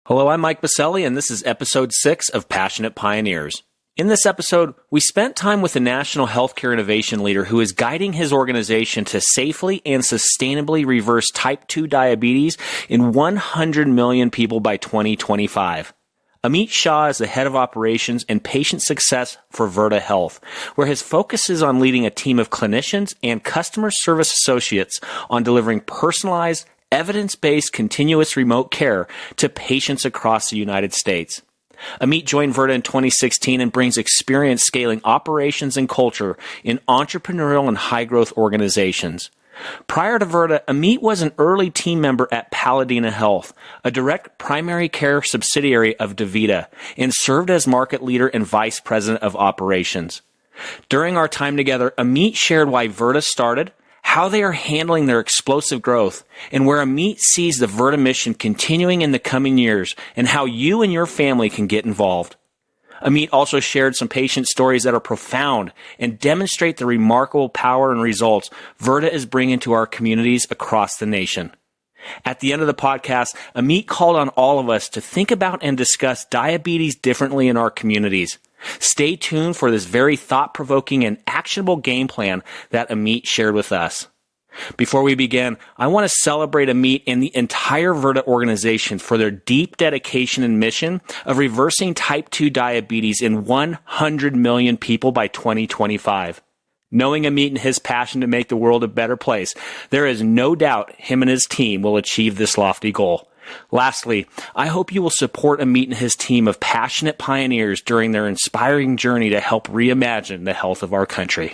Hello, I'm Mike Biselli, and this is episode 6 of Passionate Pioneers. In this episode, we spent time with a national healthcare innovation leader who is guiding his organization to safely and sustainably reverse type 2 diabetes in 100 million people by 2025. Amit Shah is the head of operations and patient success for Virta Health, where his focus is on leading a team of clinicians and customer service associates on delivering personalized, evidence-based continuous remote care to patients across the United States. Amit joined Verta in 2016 and brings experience scaling operations and culture in entrepreneurial and high-growth organizations. Prior to Verta, Amit was an early team member at Paladina Health, a direct primary care subsidiary of DaVita, and served as market leader and vice president of operations. During our time together, Amit shared why Verta started, how they are handling their explosive growth, and where Amit sees the Verta mission continuing in the coming years, and how you and your family can get involved. Amit also shared some patient stories that are profound and demonstrate the remarkable power and results Verta is bringing to our communities across the nation. At the end of the podcast, Amit called on all of us to think about and discuss diabetes differently in our communities. Stay tuned for this very thought-provoking and actionable game plan that Amit shared with us. Before we begin, I want to celebrate Amit and the entire Verta organization for their deep dedication and mission of reversing type 2 diabetes in 100 million people by 2025. Knowing Amit and his passion to make the world a better place, there is no doubt him and his team will achieve this lofty goal. Lastly, I hope you will support Amit and his team of passionate pioneers during their inspiring journey to help reimagine the health of our country.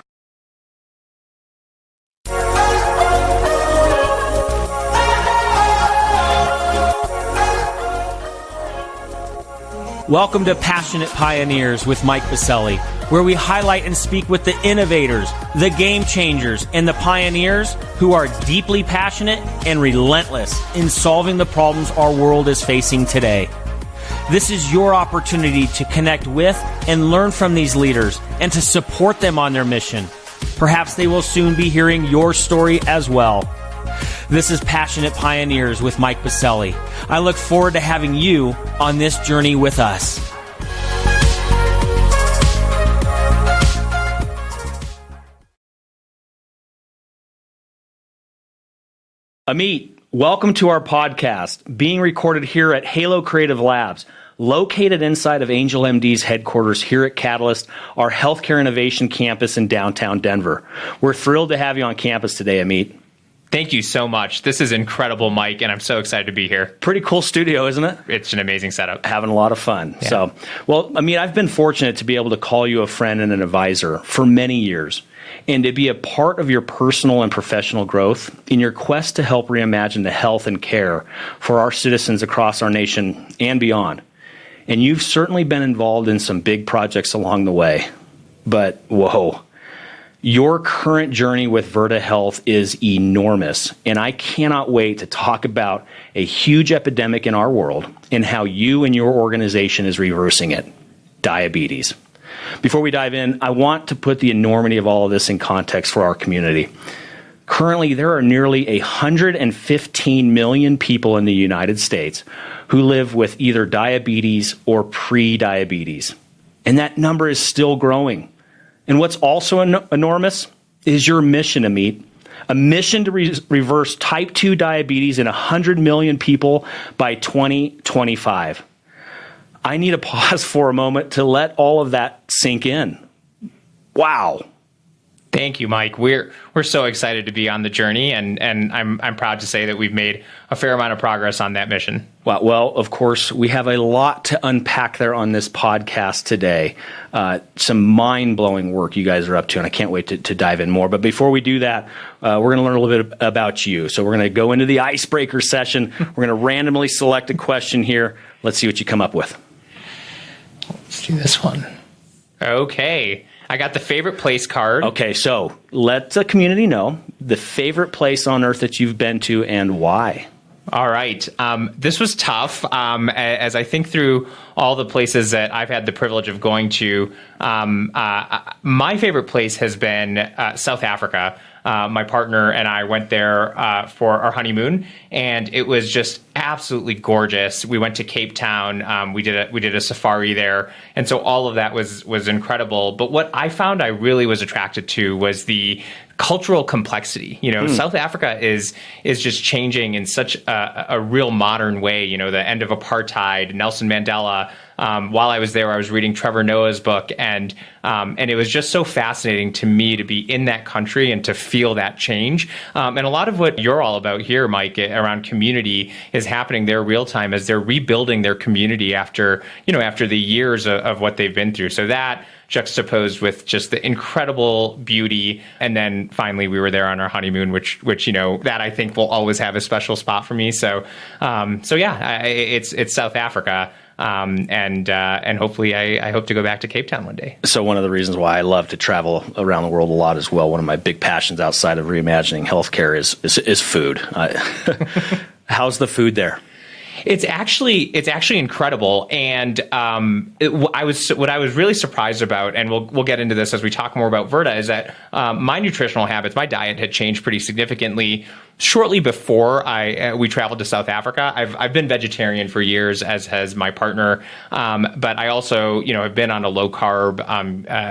Welcome to Passionate Pioneers with Mike Biselli, where we highlight and speak with the innovators, the game changers, and the pioneers who are deeply passionate and relentless in solving the problems our world is facing today. This is your opportunity to connect with and learn from these leaders and to support them on their mission. Perhaps they will soon be hearing your story as well. This is Passionate Pioneers with Mike Biselli. I look forward to having you on this journey with us. Amit, welcome to our podcast, being recorded here at Halo Creative Labs, located inside of Angel MD's headquarters here at Catalyst, our healthcare innovation campus in downtown Denver. We're thrilled to have you on campus today, Amit. Thank you so much. This is incredible, Mike, and I'm so excited to be here. Pretty cool studio, isn't it? It's an amazing setup. Having a lot of fun. Yeah. So, well, I mean, I've been fortunate to be able to call you a friend and an advisor for many years, and to be a part of your personal and professional growth in your quest to help reimagine the health and care for our citizens across our nation and beyond. And you've certainly been involved in some big projects along the way. But, whoa. Your current journey with Virta Health is enormous, and I cannot wait to talk about a huge epidemic in our world and how you and your organization is reversing it, diabetes. Before we dive in, I want to put the enormity of all of this in context for our community. Currently, there are nearly 115 million people in the United States who live with either diabetes or pre-diabetes, and that number is still growing. And what's also enormous is your mission, Amit. A mission to reverse type 2 diabetes in 100 million people by 2025. I need to pause for a moment to let all of that sink in. Wow. Thank you, Mike. We're so excited to be on the journey, and I'm proud to say that we've made a fair amount of progress on that mission. Well, of course, we have a lot to unpack there on this podcast today. Some mind-blowing work you guys are up to, and I can't wait to dive in more. But before we do that, we're going to learn a little bit about you. So we're going to go into the icebreaker session. We're going to randomly select a question here. Let's see what you come up with. Let's do this one. Okay. I got the favorite place card. Okay, so let the community know the favorite place on earth that you've been to and why. All right. This was tough. As I think through all the places that I've had the privilege of going to, my favorite place has been South Africa. My partner and I went there for our honeymoon, and it was just absolutely gorgeous. We went to Cape Town. We did a safari there, and so all of that was incredible. But what I found I really was attracted to was the cultural complexity. South Africa is just changing in such a real modern way. The end of apartheid, Nelson Mandela. While I was there, I was reading Trevor Noah's book, and it was just so fascinating to me to be in that country and to feel that change. And a lot of what you're all about here, Mike, around community is happening there real time as they're rebuilding their community after the years of what they've been through. So that juxtaposed with just the incredible beauty. And then finally we were there on our honeymoon, which that I think will always have a special spot for me. So yeah, it's South Africa. And hopefully I hope to go back to Cape Town one day. So one of the reasons why I love to travel around the world a lot as well, one of my big passions outside of reimagining healthcare is food. How's the food there? It's actually incredible, and what I was really surprised about, and we'll get into this as we talk more about Verta, is that my nutritional habits, my diet had changed pretty significantly shortly before we traveled to South Africa. I've been vegetarian for years, as has my partner, but I also have been on a low carb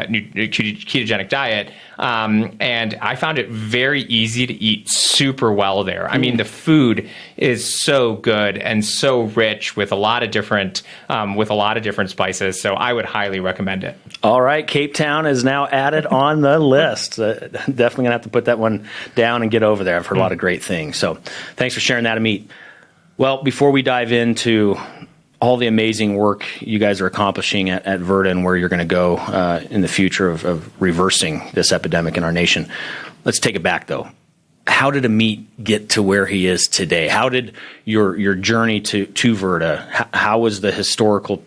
ketogenic diet, and I found it very easy to eat super well there. I mean, the food is so good and so rich with a lot of different spices. So I would highly recommend it. All right, Cape Town is now added on the list. Definitely gonna have to put that one down and get over there. I've heard a lot of great things. So thanks for sharing that, Amit. Well, before we dive into all the amazing work you guys are accomplishing at Verta and where you're going to go in the future of reversing this epidemic in our nation, let's take it back though. How did Amit get to where he is today? How did your journey to Verta, how was the historical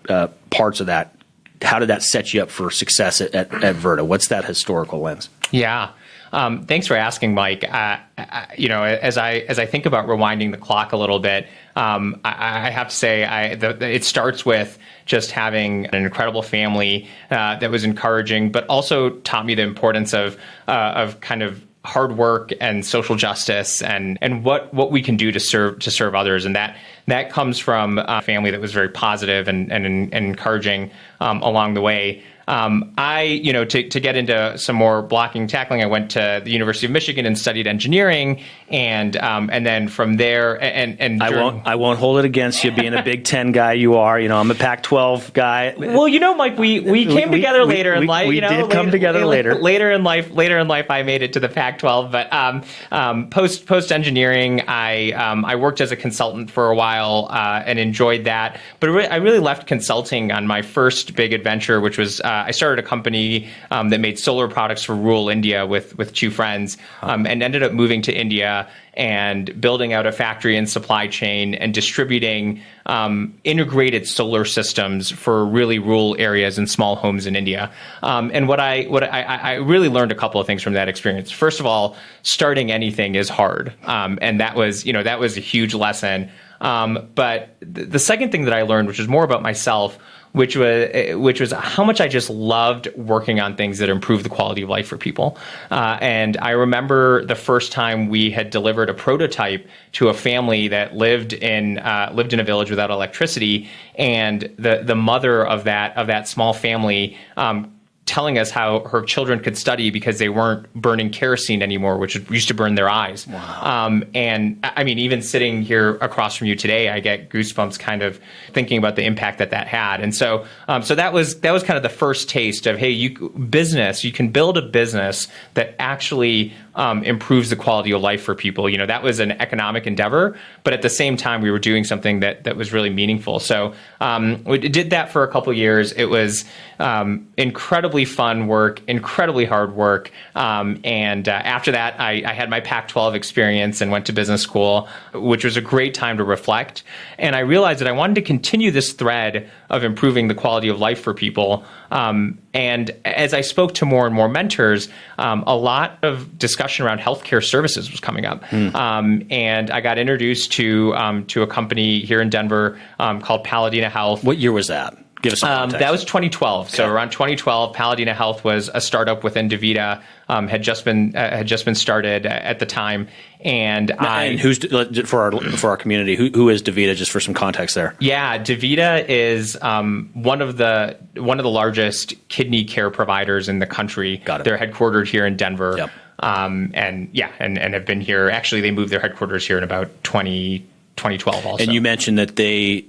parts of that? How did that set you up for success at Verta? What's that historical lens? Yeah. Thanks for asking, Mike. As I think about rewinding the clock a little bit, I have to say it starts with just having an incredible family that was encouraging, but also taught me the importance of kind of hard work and social justice and what we can do to serve others, and that comes from a family that was very positive and encouraging along the way. To get into some more blocking and tackling, I went to the University of Michigan and studied engineering, and then from there, I won't hold it against you being a Big Ten guy. You are, I'm a Pac-12 guy. Well, Mike, we came together later in life. We did come together later. Later in life, I made it to the Pac-12. But post engineering, I worked as a consultant for a while and enjoyed that. But I really left consulting on my first big adventure, which was I started a company that made solar products for rural India with two friends, and ended up moving to India and building out a factory and supply chain and distributing integrated solar systems for really rural areas and small homes in India. And what I really learned a couple of things from that experience. First of all, starting anything is hard, and that was a huge lesson. But the second thing that I learned, which was more about myself, which was how much I just loved working on things that improve the quality of life for people. And I remember the first time we had delivered a prototype to a family that lived in a village without electricity, and the mother of that small family telling us how her children could study because they weren't burning kerosene anymore, which used to burn their eyes. Wow. And I mean, even sitting here across from you today, I get goosebumps kind of thinking about the impact that had. And so that was kind of the first taste of, hey, you can build a business that actually improves the quality of life for people. That was an economic endeavor, but at the same time, we were doing something that was really meaningful. So we did that for a couple of years. It was incredibly fun work, incredibly hard work. And after that, I had my Pac-12 experience and went to business school, which was a great time to reflect. And I realized that I wanted to continue this thread of improving the quality of life for people. And as I spoke to more and more mentors, a lot of discussion around healthcare services was coming up. And I got introduced to a company here in Denver called Paladina Health. What year was that? Give us some context. That was 2012. Okay. So around 2012, Paladina Health was a startup within DaVita, had just been started at the time. And who's for our community? Who is DaVita? Just for some context there. Yeah, DaVita is one of the largest kidney care providers in the country. Got it. They're headquartered here in Denver. Yep. And have been here. Actually, they moved their headquarters here in about 2012 also. And you mentioned that they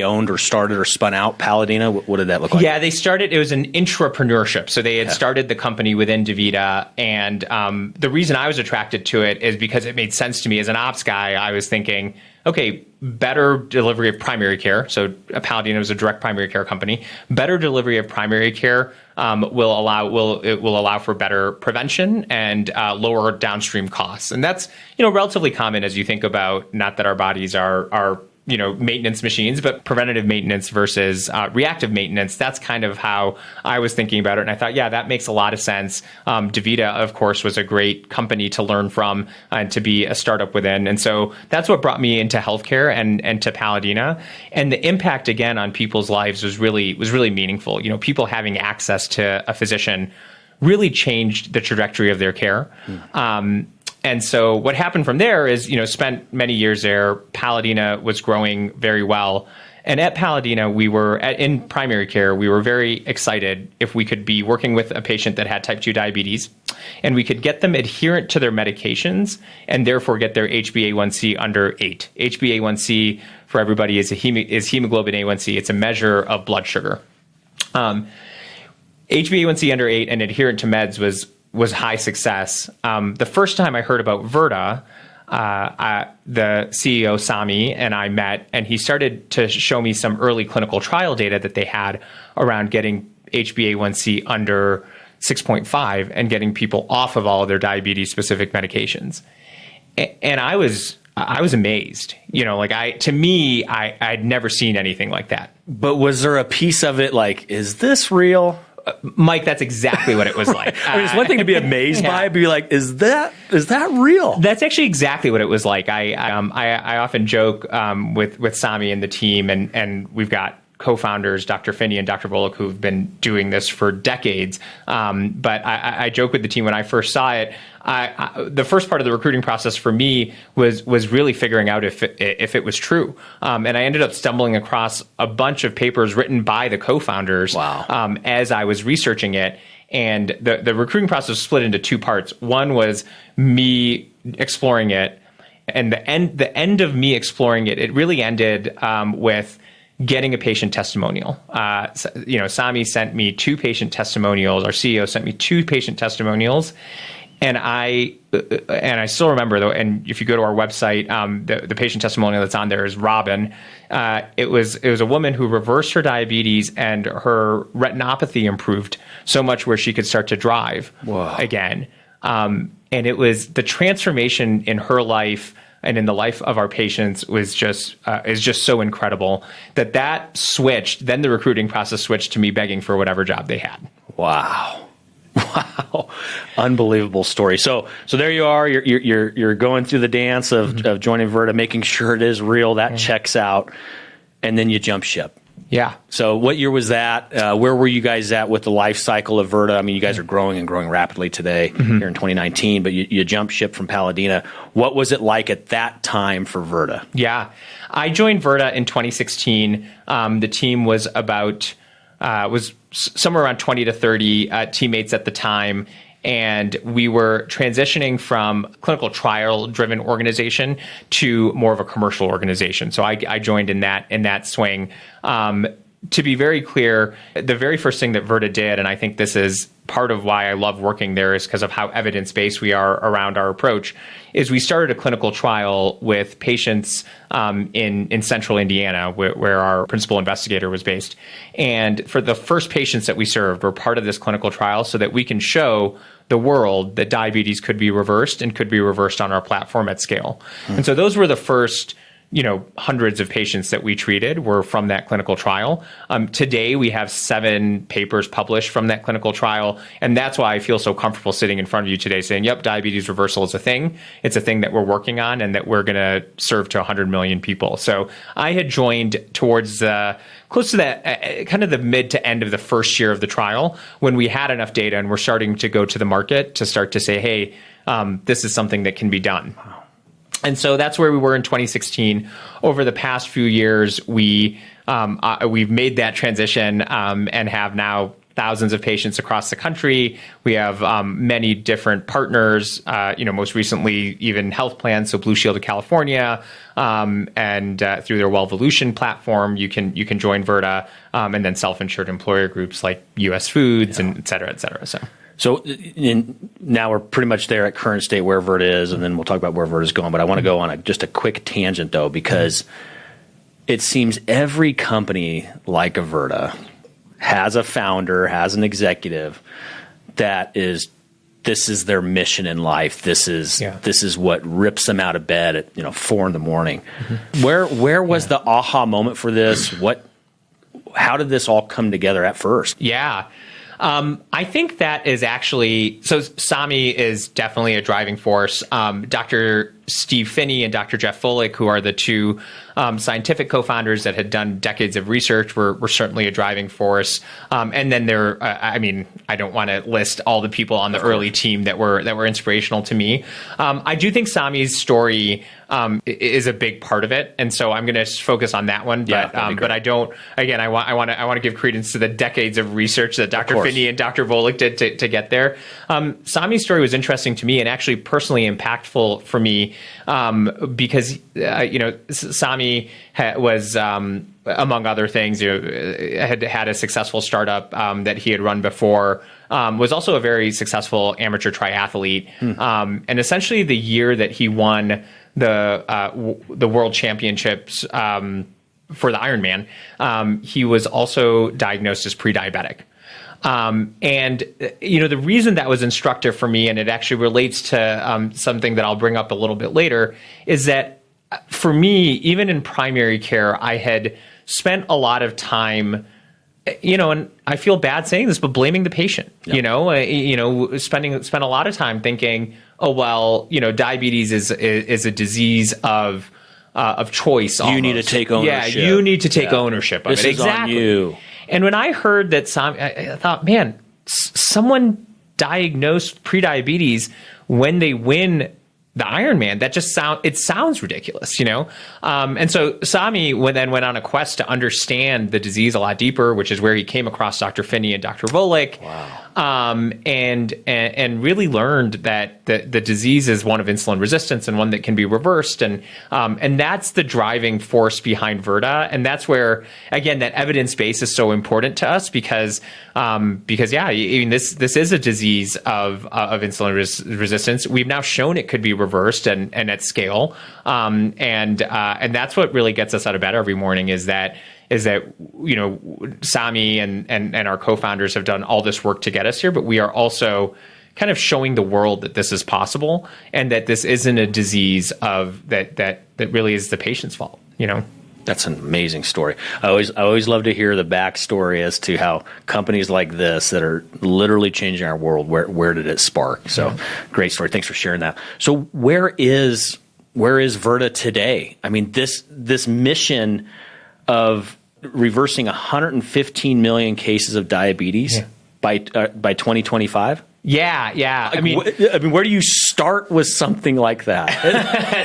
owned or started or spun out Paladina. What did that look like? Yeah, they started, it was an entrepreneurship. So they had started the company within DaVita. And the reason I was attracted to it is because it made sense to me as an ops guy. I was thinking, okay, better delivery of primary care. So Paladina was a direct primary care company. Better delivery of primary care will allow for better prevention and lower downstream costs. And that's, relatively common as you think about, not that our bodies are maintenance machines, but preventative maintenance versus reactive maintenance. That's kind of how I was thinking about it. And I thought, yeah, that makes a lot of sense. DaVita, of course, was a great company to learn from and to be a startup within. And so that's what brought me into healthcare and to Paladina. And the impact, again, on people's lives was really meaningful. People having access to a physician really changed the trajectory of their care. And so what happened from there is, spent many years there. Paladina was growing very well. And at Paladina, in primary care, we were very excited if we could be working with a patient that had type 2 diabetes, and we could get them adherent to their medications and therefore get their HbA1c under 8. HbA1c, for everybody, is hemoglobin A1c. It's a measure of blood sugar. HbA1c under 8 and adherent to meds was high success. The first time I heard about Verta, the CEO, Sami, and I met, and he started to show me some early clinical trial data that they had around getting HbA1c under 6.5 and getting people off of all of their diabetes-specific medications. And I was amazed. I'd never seen anything like that. But was there a piece of it like, is this real? Mike, that's exactly what it was like. It's one thing to be amazed by, but be like, is that real? That's actually exactly what it was like. I often joke with Sami and the team, and we've got co-founders, Dr. Finney and Dr. Bullock, who've been doing this for decades. But I joke with the team when I first saw it. The first part of the recruiting process for me was really figuring out if it was true. And I ended up stumbling across a bunch of papers written by the co-founders. Wow. As I was researching it. And the recruiting process was split into two parts. One was me exploring it, and the end of me exploring it, it really ended with getting a patient testimonial. Sami sent me 2 patient testimonials. Our CEO sent me 2 patient testimonials. And I still remember, though, and if you go to our website, the patient testimonial that's on there is Robin. It was a woman who reversed her diabetes and her retinopathy improved so much where she could start to drive again. And it was the transformation in her life and in the life of our patients is just so incredible that switched. Then the recruiting process switched to me begging for whatever job they had. Wow. Unbelievable story. So there you are. You're going through the dance of joining Verta, making sure it is real. That checks out, and then you jump ship. Yeah. So what year was that? Where were you guys at with the life cycle of Verta? I mean, you guys are growing and growing rapidly today here in 2019, but you jumped ship from Paladina. What was it like at that time for Verta? Yeah. I joined Verta in 2016. The team was was somewhere around 20 to 30 teammates at the time. And we were transitioning from clinical trial-driven organization to more of a commercial organization. So I joined in that swing. To be very clear, the very first thing that Verta did, and I think this is part of why I love working there, is because of how evidence-based we are around our approach, is we started a clinical trial with patients in central Indiana, where our principal investigator was based. And for the first patients that we served, we're part of this clinical trial so that we can show the world that diabetes could be reversed and could be reversed on our platform at scale. And so those were the first hundreds of patients that we treated were from that clinical trial. Today, we have 7 papers published from that clinical trial. And that's why I feel so comfortable sitting in front of you today saying, yep, diabetes reversal is a thing. It's a thing that we're working on and that we're going to serve to 100 million people. So I had joined towards close to that, kind of the mid to end of the first year of the trial when we had enough data and we're starting to go to the market to start to say, hey, this is something that can be done. And so that's where we were in 2016. Over the past few years, we've made that transition and have now thousands of patients across the country. We have many different partners, most recently even health plans, so Blue Shield of California, and through their Wellvolution platform, you can join Verta, and then self-insured employer groups like US Foods and et cetera, et cetera. So now we're pretty much there at current state where Verta is, and then we'll talk about where Verta is going. But I want to go on just a quick tangent, though, because it seems every company like a Verta has a founder, has an executive that this is their mission in life. This is what rips them out of bed at 4 a.m. Mm-hmm. Where was the aha moment for this? How did this all come together at first? Yeah. I think that is actually, so Sami is definitely a driving force. Dr. Steve Phinney and Dr. Jeff Volek, who are the two scientific co-founders that had done decades of research, were certainly a driving force. And then I don't want to list all the people on the early team that were inspirational to me. I do think Sami's story is a big part of it, and so I'm going to focus on that one. But I don't. Again, I want to give credence to the decades of research that Dr. Phinney and Dr. Volek did to get there. Sami's story was interesting to me and actually personally impactful for me because Sami was among other things, had a successful startup that he had run before. Was also a very successful amateur triathlete, and essentially the year that he won the world championships for the Ironman, he was also diagnosed as pre-diabetic. And the reason that was instructive for me, and it actually relates to something that I'll bring up a little bit later, is that for me, even in primary care, I had spent a lot of time, and I feel bad saying this, but blaming the patient. Yep. Spent a lot of time thinking, oh well, diabetes is a disease of choice. Almost. You need to take ownership. Yeah, you need to take ownership of it. This is on you. And when I heard that, I thought, man, someone diagnosed prediabetes when they win the Ironman, that just sounds ridiculous, And so Sami then went on a quest to understand the disease a lot deeper, which is where he came across Dr. Phinney and Dr. Volek. Wow. And really learned that the disease is one of insulin resistance and one that can be reversed. And that's the driving force behind Verta. And that's where, again, that evidence base is so important to us because this is a disease of insulin resistance. We've now shown it could be reversed and at scale. And that's what really gets us out of bed every morning is that Sami and our co-founders have done all this work to get us here, but we are also kind of showing the world that this is possible and that this isn't a disease that really is the patient's fault, That's an amazing story. I always love to hear the backstory as to how companies like this that are literally changing our world, where did it spark? So Great story. Thanks for sharing that. So where is Verta today? I mean, this mission of reversing 115 million cases of diabetes by 2025? Yeah. I mean, where do you start with something like that?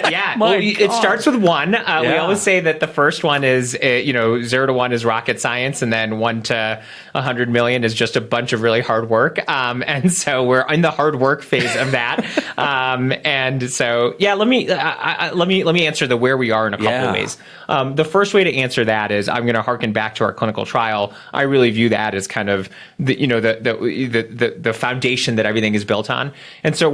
It starts with one. We always say that the first one is, 0 to 1 is rocket science, and then 1 to 100 million is just a bunch of really hard work. And so we're in the hard work phase of that. And so, let me answer the where we are in a couple of ways. The first way to answer that is I'm going to harken back to our clinical trial. I really view that as kind of the foundation that everything is built on. And so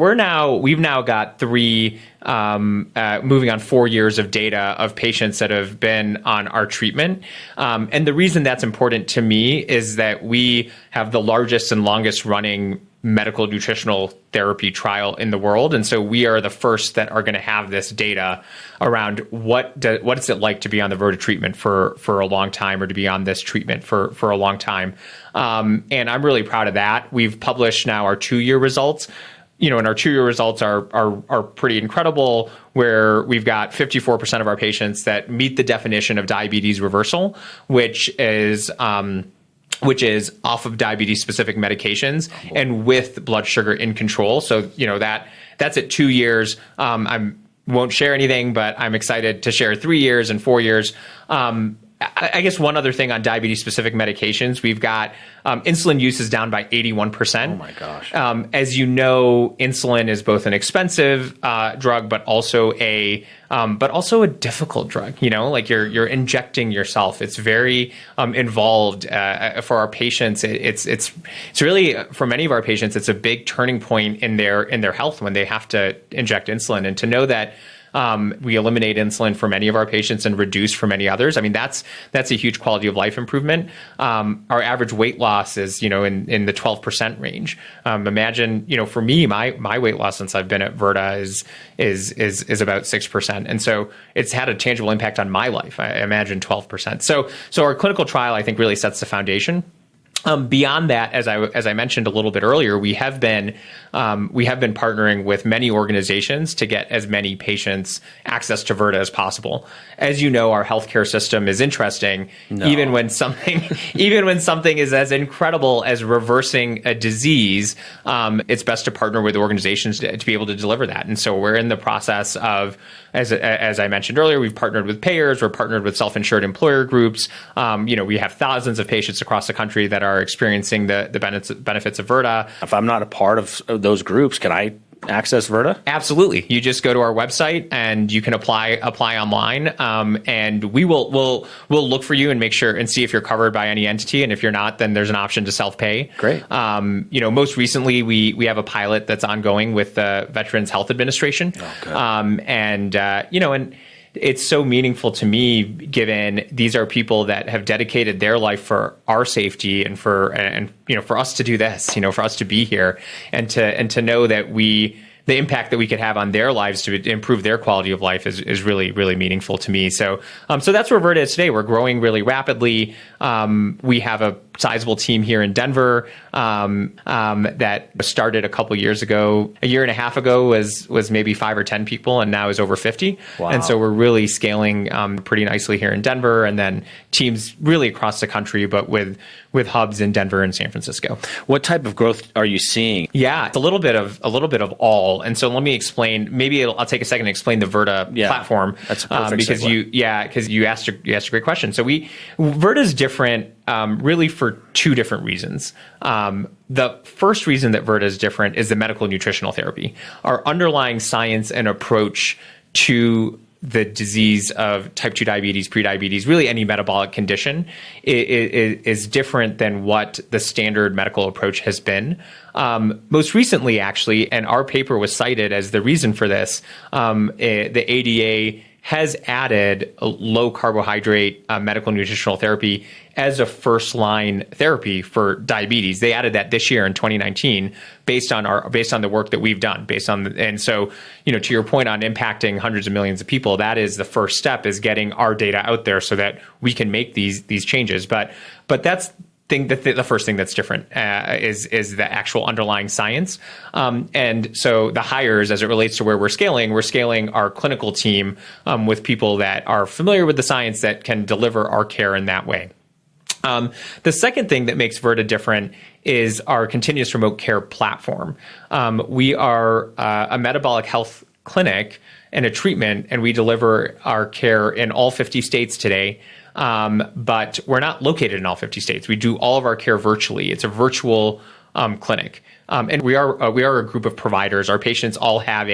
we've now got 3 moving on 4 years of data of patients that have been on our treatment. And the reason that's important to me is that we have the largest and longest running medical nutritional therapy trial in the world. And so we are the first that are going to have this data around what is it like to be on the Verta treatment for a long time, or to be on this treatment for a long time. And I'm really proud of that. We've published now our 2-year results. And our 2-year results are pretty incredible, where we've got 54% of our patients that meet the definition of diabetes reversal, which is off of diabetes-specific medications and with blood sugar in control. So, that's at 2 years. I won't share anything, but I'm excited to share 3 years and 4 years. I guess one other thing on diabetes-specific medications, we've got insulin use is down by 81%. Oh my gosh! As you know, insulin is both an expensive drug, but also a difficult drug. Like you're injecting yourself. It's very involved for our patients. It's really, for many of our patients, it's a big turning point in their health when they have to inject insulin. And to know that we eliminate insulin for many of our patients and reduce for many others, I mean, that's a huge quality of life improvement. Our average weight loss is, in the 12% range. Imagine, for me, my weight loss since I've been at Verta is about 6%. And so it's had a tangible impact on my life. I imagine 12%. So our clinical trial, I think, really sets the foundation. Beyond that, as I mentioned a little bit earlier, we have been partnering with many organizations to get as many patients access to Verta as possible. As you know, our healthcare system is interesting. No. Even when something is as incredible as reversing a disease, it's best to partner with organizations to be able to deliver that. And so we're in the process of, as I mentioned earlier, we've partnered with payers, we're partnered with self-insured employer groups. We have thousands of patients across the country that are experiencing the benefits of Verta. If I'm not a part of those groups, can I access Verta? Absolutely. You just go to our website and you can apply online, and we'll look for you and make sure and see if you're covered by any entity. And if you're not, then there's an option to self-pay. Great. Most recently we have a pilot that's ongoing with the Veterans Health Administration. Oh, good. And it's so meaningful to me, given these are people that have dedicated their life for our safety and for us to do this, for us to be here, and to know that the impact that we could have on their lives to improve their quality of life is really, really meaningful to me. So that's where Verta is today. We're growing really rapidly. We have a sizable team here in Denver that started a couple years ago. A year and a half ago was maybe 5 or 10 people, and now is over 50. Wow. And so we're really scaling pretty nicely here in Denver, and then teams really across the country, but with hubs in Denver and San Francisco. What type of growth are you seeing? Yeah, it's a little bit of all. And so let me explain. Maybe I'll take a second to explain the Verta platform. That's a perfect because segue. you asked a great question. So Verta is different really for 2 different reasons. The first reason that Verta is different is the medical nutritional therapy. Our underlying science and approach to the disease of type 2 diabetes, prediabetes, really any metabolic condition is different than what the standard medical approach has been. Most recently, actually, and our paper was cited as the reason for this, the ADA has added a low carbohydrate medical nutritional therapy as a first line therapy for diabetes. They added that this year in 2019 based on the work that we've done, and so, to your point on impacting hundreds of millions of people, that is the first step, is getting our data out there so that we can make these changes. But that's the first thing that's different is the actual underlying science. And so the hires, as it relates to where we're scaling our clinical team with people that are familiar with the science that can deliver our care in that way. The second thing that makes Verta different is our continuous remote care platform. We are a metabolic health clinic and a treatment, and we deliver our care in all 50 states today. But we're not located in all 50 states. We do all of our care virtually. It's a virtual clinic. And we are a group of providers. Our patients all have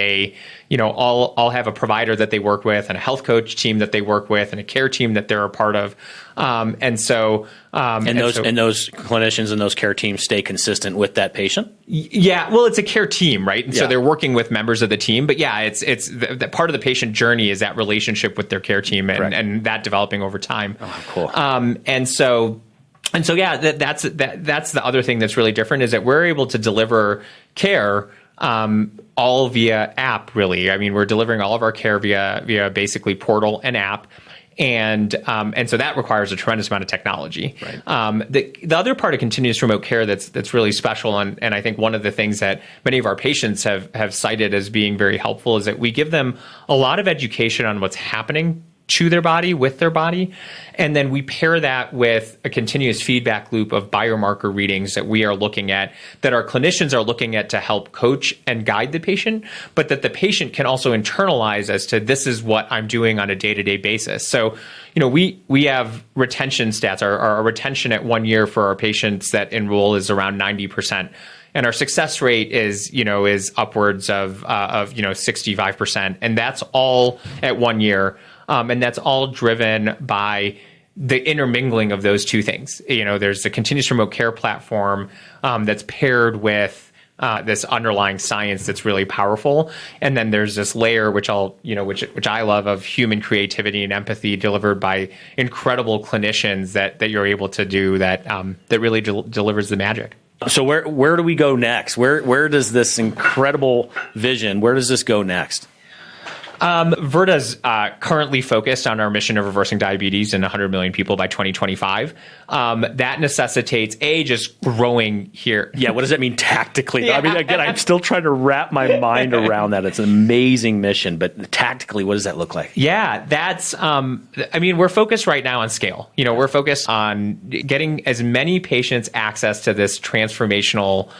all have a provider that they work with, and a health coach team that they work with, and a care team that they're a part of. And those clinicians and those care teams stay consistent with that patient. Yeah, well, it's a care team, right? And so they're working with members of the team. But yeah, it's the part of the patient journey is that relationship with their care team and that developing over time. Oh, cool. And so And so, yeah, that's the other thing that's really different, is that we're able to deliver care all via app, really. I mean, we're delivering all of our care via basically portal and app. And so that requires a tremendous amount of technology. Right. The other part of continuous remote care that's really special, and I think one of the things that many of our patients have cited as being very helpful, is that we give them a lot of education on what's happening to their body, with their body. And then we pair that with a continuous feedback loop of biomarker readings that we are looking at, that our clinicians are looking at to help coach and guide the patient, but that the patient can also internalize as to, this is what I'm doing on a day-to-day basis. So, we have retention stats. Our retention at 1 year for our patients that enroll is around 90%. And our success rate is upwards of 65%. And that's all at 1 year. And that's all driven by the intermingling of those two things. There's the continuous remote care platform that's paired with this underlying science that's really powerful, and then there's this layer which I love, of human creativity and empathy delivered by incredible clinicians that you're able to do that really delivers the magic. So where do we go next? Where does this incredible vision? Where does this go next? Verta's currently focused on our mission of reversing diabetes in 100 million people by 2025. That necessitates just growing here. Yeah, what does that mean tactically? Yeah. I mean, again, I'm still trying to wrap my mind around that. It's an amazing mission, but tactically, what does that look like? Yeah, that's. We're focused right now on scale. We're focused on getting as many patients access to this transformational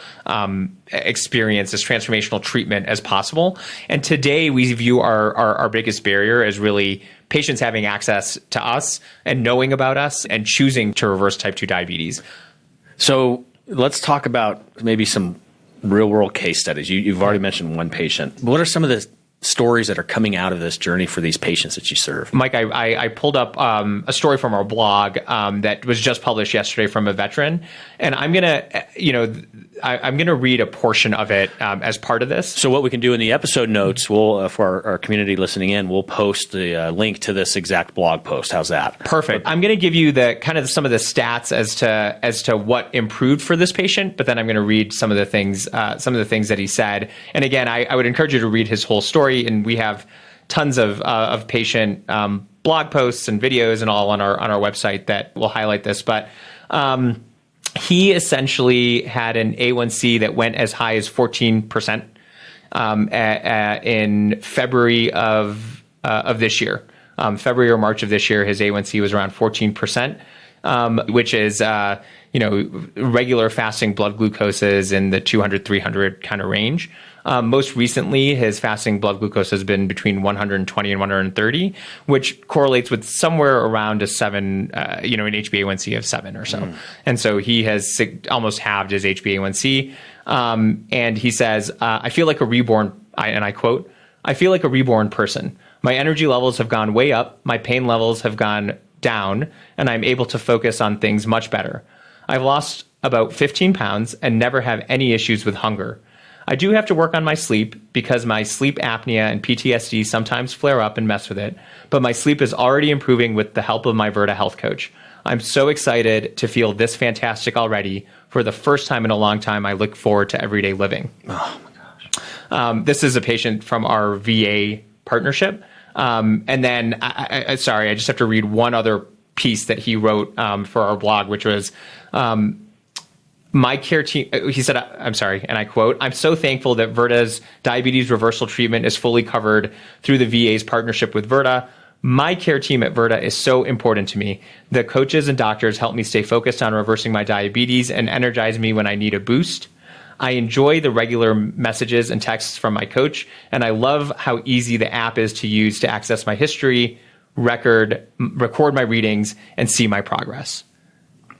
experience, this transformational treatment as possible. And today we view our biggest barrier as really patients having access to us and knowing about us and choosing to reverse type 2 diabetes. So let's talk about maybe some real world case studies. You've already mentioned one patient. What are some of the stories that are coming out of this journey for these patients that you serve? Mike, I pulled up a story from our blog that was just published yesterday from a veteran, and I'm gonna read a portion of it as part of this. So what we can do in the episode notes, we'll for our community listening in, we'll post the link to this exact blog post. How's that? Perfect. I'm going to give you the kind of some of the stats as to what improved for this patient, but then I'm going to read some of the things that he said. And again, I would encourage you to read his whole story. And we have tons of patient blog posts and videos and all on our website that will highlight this. But he essentially had an A1C that went as high as 14% in February of this year. February or March of this year, his A1C was around 14%, which is regular fasting blood glucose is in the 200, 300 kind of range. Most recently, his fasting blood glucose has been between 120 and 130, which correlates with somewhere around a 7, an HbA1c of 7 or so. And so he has almost halved his HbA1c. And he says, I feel like a reborn, and I quote, I feel like a reborn person. My energy levels have gone way up. My pain levels have gone down, and I'm able to focus on things much better. I've lost about 15 pounds and never have any issues with hunger. I do have to work on my sleep because my sleep apnea and PTSD sometimes flare up and mess with it, but my sleep is already improving with the help of my Virta Health coach. I'm so excited to feel this fantastic already. For the first time in a long time, I look forward to everyday living. Oh my gosh. This is a patient from our VA partnership. And then, I just have to read one other piece that he wrote for our blog, which was, my care team, he said, I'm sorry, and I quote, I'm so thankful that Virta's diabetes reversal treatment is fully covered through the VA's partnership with Virta. My care team at Virta is so important to me. The coaches and doctors help me stay focused on reversing my diabetes and energize me when I need a boost. I enjoy the regular messages and texts from my coach, and I love how easy the app is to use to access my history, record my readings, and see my progress.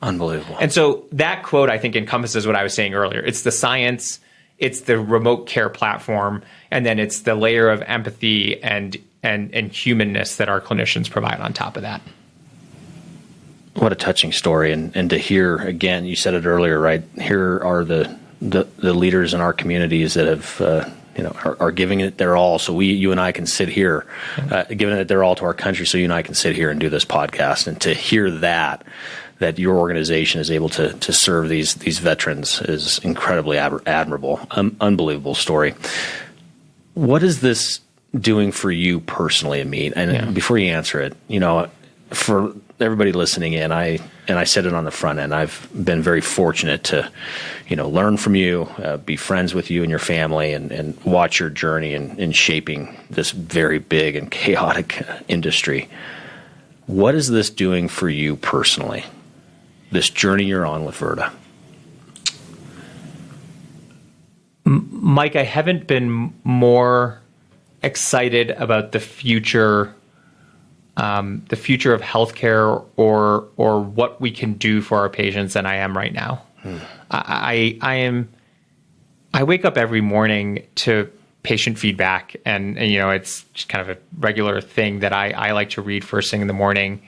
Unbelievable. And so that quote, I think, encompasses what I was saying earlier. It's the science, it's the remote care platform, and then it's the layer of empathy and humanness that our clinicians provide on top of that. What a touching story. And to hear, again, you said it earlier, right? Here are the leaders in our communities that have are giving it their all, so you and I can sit here, giving it their all to our country, so you and I can sit here and do this podcast. And to hear that, that your organization is able to serve these veterans is incredibly admirable. Unbelievable story. What is this doing for you personally, Amit? And before you answer it, for everybody listening in, I said it on the front end, I've been very fortunate to, learn from you, be friends with you and your family, and watch your journey in shaping this very big and chaotic industry. What is this doing for you personally? This journey you're on with Verta? Mike, I haven't been more excited about the future of healthcare or what we can do for our patients than I am right now. I wake up every morning to patient feedback, and it's just kind of a regular thing that I like to read first thing in the morning.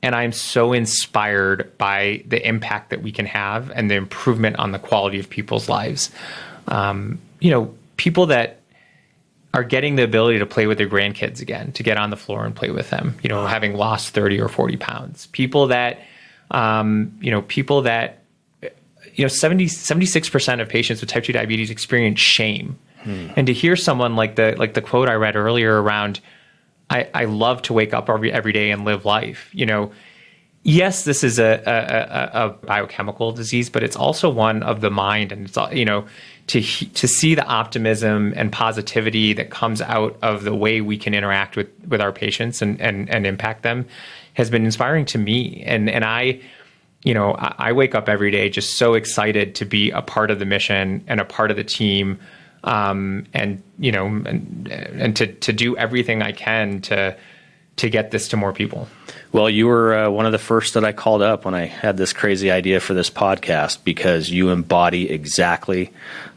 And I'm so inspired by the impact that we can have and the improvement on the quality of people's lives. People that are getting the ability to play with their grandkids again, to get on the floor and play with them, having lost 30 or 40 pounds. People that, 76% of patients with type 2 diabetes experience shame. And to hear someone like the quote I read earlier around, I love to wake up every day and live life. Yes, this is a biochemical disease, but it's also one of the mind. And it's to see the optimism and positivity that comes out of the way we can interact with our patients and impact them has been inspiring to me. And I wake up every day just so excited to be a part of the mission and a part of the team. And to do everything I can to get this to more people. Well, you were one of the first that I called up when I had this crazy idea for this podcast, because you embody exactly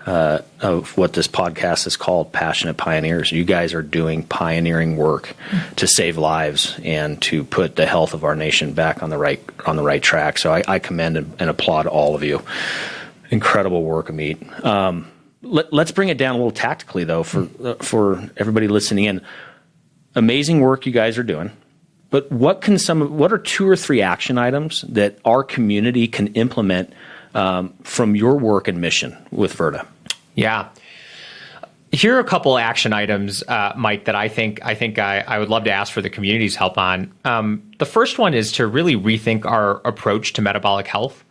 of what this podcast is called, Passionate Pioneers. You guys are doing pioneering work to save lives and to put the health of our nation back on the right track. So I commend and applaud all of you. Incredible work, Amit. Let's bring it down a little tactically, though, for everybody listening in. Amazing work you guys are doing, but what are 2 or 3 action items that our community can implement from your work and mission with Verta? Yeah. Here are a couple action items, Mike, that I think I would love to ask for the community's help on. The first one is to really rethink our approach to metabolic health.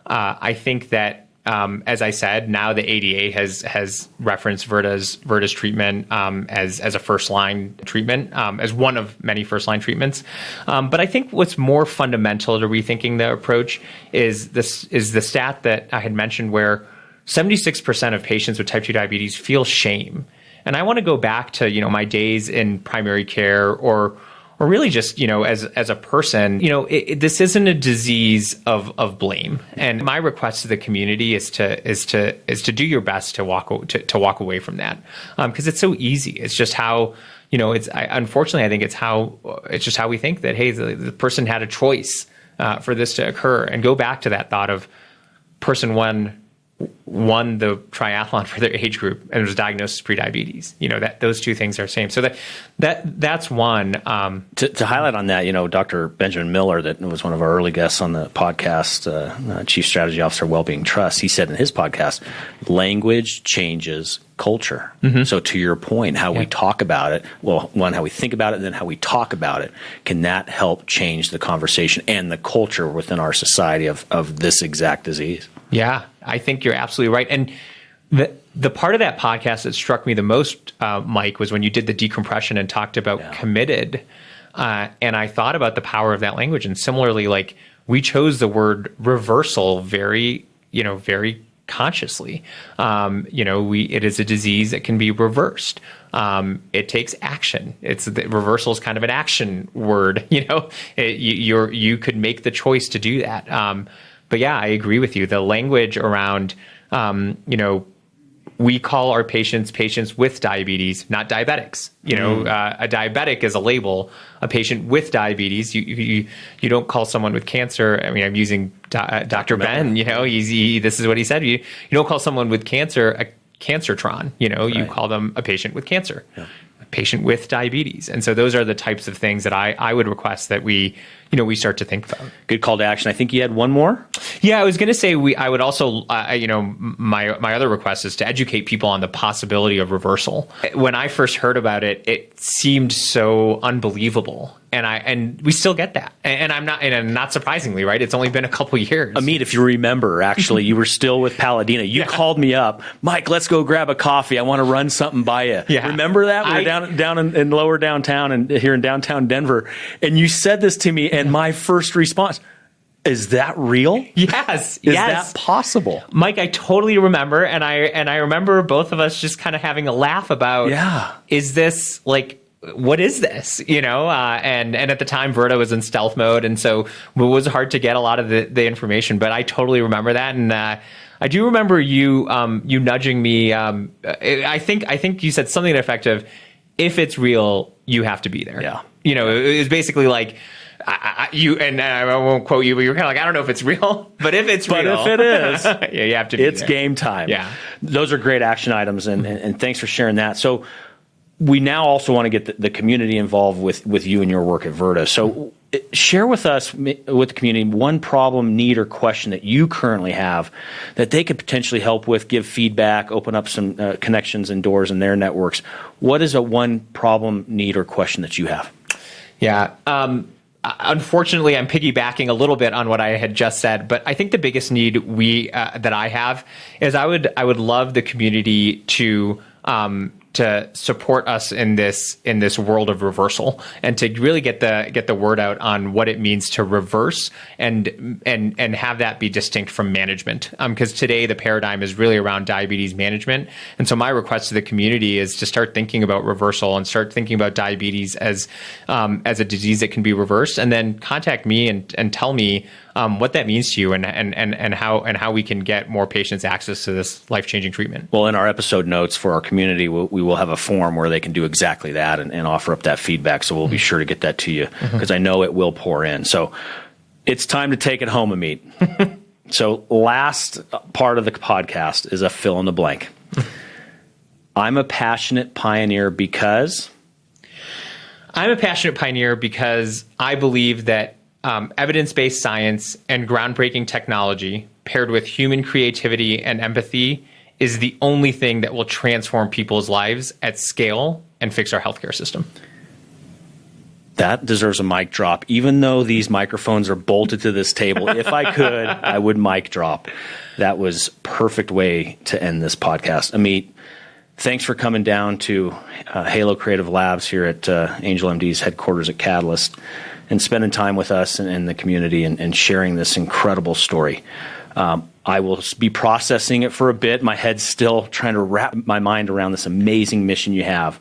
I think that, as I said, now the ADA has referenced Verta's treatment as a first line treatment, as one of many first line treatments. But I think what's more fundamental to rethinking the approach is the stat that I had mentioned, where 76% of patients with type 2 diabetes feel shame. And I want to go back to my days in primary care or really just, as a person, this isn't a disease of blame. And my request to the community is to do your best to walk away from that. Because it's so easy. It's just how, unfortunately, I think it's just how we think that, hey, the person had a choice for this to occur, and go back to that thought of person one won the triathlon for their age group and was diagnosed with prediabetes. That those two things are the same. So that's one. To highlight on that, Dr. Benjamin Miller, that was one of our early guests on the podcast, Chief Strategy Officer, Wellbeing Trust, he said in his podcast, language changes culture. Mm-hmm. So to your point, how we talk about it, well, one, how we think about it, and then how we talk about it, can that help change the conversation and the culture within our society of this exact disease? Yeah, I think you're absolutely right. And the part of that podcast that struck me the most, Mike, was when you did the decompression and talked about committed. And I thought about the power of that language. And similarly, we chose the word reversal very consciously. It is a disease that can be reversed. It takes action. Reversal is kind of an action word. You could make the choice to do that. But yeah, I agree with you. The language around, we call our patients with diabetes, not diabetics. A diabetic is a label. A patient with diabetes, you don't call someone with cancer. I mean, I'm using Dr. Ben. This is what he said. You don't call someone with cancer a cancertron. You call them a patient with cancer. Yeah. patient with diabetes. And so those are the types of things that I would request that we start to think about. Good call to action. I think you had one more. Yeah, I was going to say I would also, my other request is to educate people on the possibility of reversal. When I first heard about it, it seemed so unbelievable. And we still get that. And not surprisingly, right? It's only been a couple years. Amit, if you remember, actually, you were still with Paladina. You called me up. Mike, let's go grab a coffee. I want to run something by you. Yeah. Remember that? We were down in lower downtown and here in downtown Denver. And you said this to me, and my first response, is that real? Yes. Is that possible? Mike, I totally remember. And I remember both of us just kind of having a laugh about, is this what is this? And at the time, Verta was in stealth mode. And so it was hard to get a lot of the information. But I totally remember that. And I do remember you nudging me. I think you said something effective. If it's real, you have to be there. Yeah. It was basically like, I won't quote you, but you were kind of like, I don't know if it's real, but if it's real. But if it is, you have to be it's there. game time. Yeah. Those are great action items. And thanks for sharing that. So we now also want to get the community involved with you and your work at Verta. So share with us, with the community, one problem, need, or question that you currently have that they could potentially help with, give feedback, open up some connections and doors in their networks. What is one problem, need, or question that you have? Yeah. Unfortunately, I'm piggybacking a little bit on what I had just said, but I think the biggest need that I have is I would love the community to support us in this world of reversal, and to really get the word out on what it means to reverse and have that be distinct from management. Because today the paradigm is really around diabetes management, and so my request to the community is to start thinking about reversal and start thinking about diabetes as a disease that can be reversed, and then contact me and tell me what that means to you and how we can get more patients access to this life-changing treatment. Well, in our episode notes for our community, we will have a form where they can do exactly that and offer up that feedback. So we'll be sure to get that to you, because I know it will pour in. So it's time to take it home, Amit. So last part of the podcast is a fill in the blank. I'm a passionate pioneer because I believe that evidence-based science and groundbreaking technology paired with human creativity and empathy is the only thing that will transform people's lives at scale and fix our healthcare system. That deserves a mic drop. Even though these microphones are bolted to this table, if I could, I would mic drop. That was perfect way to end this podcast. Amit, thanks for coming down to Halo Creative Labs here at Angel MD's headquarters at Catalyst and spending time with us and the community and sharing this incredible story. I will be processing it for a bit. My head's still trying to wrap my mind around this amazing mission you have.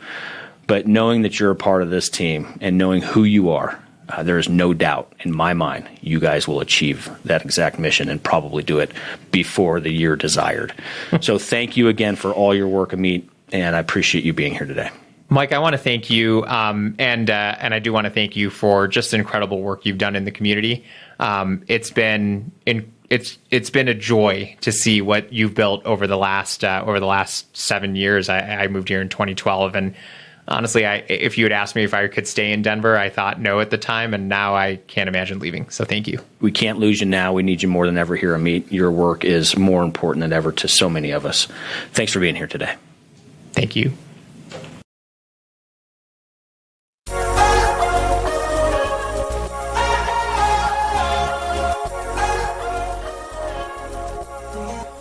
But knowing that you're a part of this team and knowing who you are, there is no doubt in my mind you guys will achieve that exact mission and probably do it before the year desired. So thank you again for all your work, Amit, and I appreciate you being here today. Mike, I want to thank you, and I do want to thank you for just the incredible work you've done in the community. It's been a joy to see what you've built over the last 7 years. I moved here in 2012, and honestly, if you had asked me if I could stay in Denver, I thought no at the time, and now I can't imagine leaving. So thank you. We can't lose you now. We need you more than ever here, Amit. Your work is more important than ever to so many of us. Thanks for being here today. Thank you.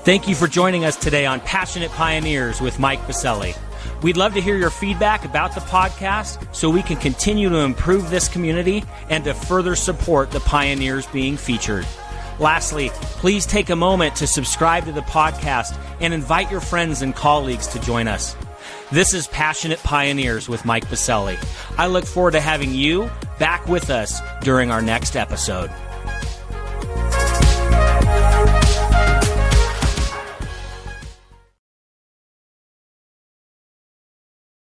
Thank you for joining us today on Passionate Pioneers with Mike Biselli. We'd love to hear your feedback about the podcast so we can continue to improve this community and to further support the pioneers being featured. Lastly, please take a moment to subscribe to the podcast and invite your friends and colleagues to join us. This is Passionate Pioneers with Mike Biselli. I look forward to having you back with us during our next episode.